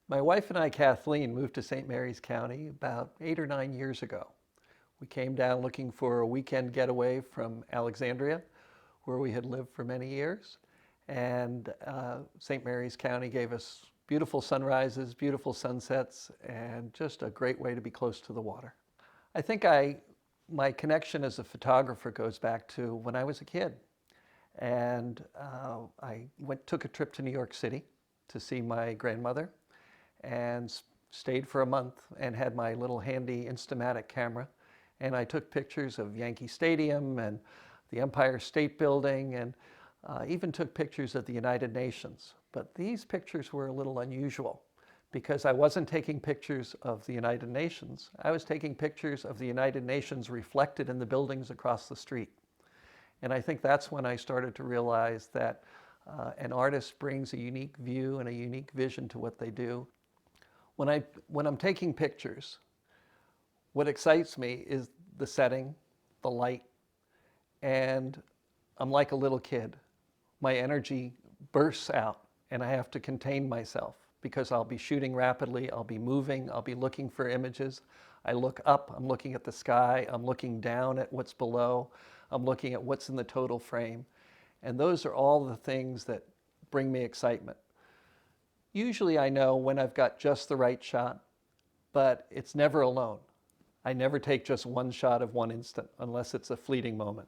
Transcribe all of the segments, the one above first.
My wife and I, Kathleen, moved to St. Mary's County about 8 or 9 years ago. We came down looking for a weekend getaway from Alexandria, where we had lived for many years. And St. Mary's County gave us beautiful sunrises, beautiful sunsets, and just a great way to be close to the water. I think my connection as a photographer goes back to when I was a kid. And took a trip to New York City to see my grandmother and stayed for a month and had my little handy Instamatic camera. And I took pictures of Yankee Stadium and the Empire State Building and even took pictures of the United Nations. But these pictures were a little unusual because I wasn't taking pictures of the United Nations. I was taking pictures of the United Nations reflected in the buildings across the street. And I think that's when I started to realize that an artist brings a unique view and a unique vision to what they do. When I'm taking pictures, what excites me is the setting, the light, and I'm like a little kid. My energy bursts out and I have to contain myself because I'll be shooting rapidly, I'll be moving, I'll be looking for images. I look up, I'm looking at the sky, I'm looking down at what's below, I'm looking at what's in the total frame. And those are all the things that bring me excitement. Usually I know when I've got just the right shot, but it's never alone. I never take just one shot of one instant unless it's a fleeting moment.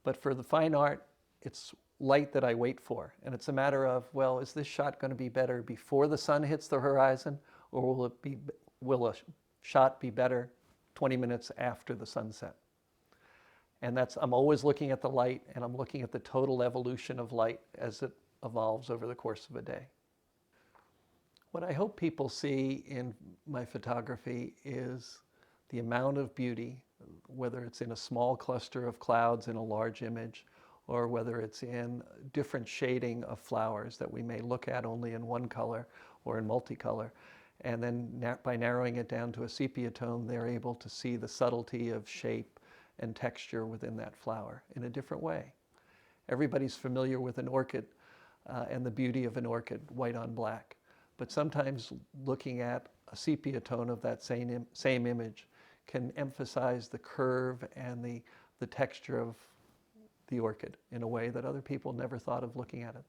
But for the fine art, it's light that I wait for. And it's a matter of, well, is this shot going to be better before the sun hits the horizon, or will a shot be better 20 minutes after the sunset? And I'm always looking at the light, and I'm looking at the total evolution of light as it evolves over the course of a day. What I hope people see in my photography is the amount of beauty, whether it's in a small cluster of clouds in a large image, or whether it's in different shading of flowers that we may look at only in one color or in multicolor. And then by narrowing it down to a sepia tone, they're able to see the subtlety of shape and texture within that flower in a different way. Everybody's familiar with an orchid and the beauty of an orchid, white on black. But sometimes looking at a sepia tone of that same image can emphasize the curve and the texture of the orchid in a way that other people never thought of looking at it.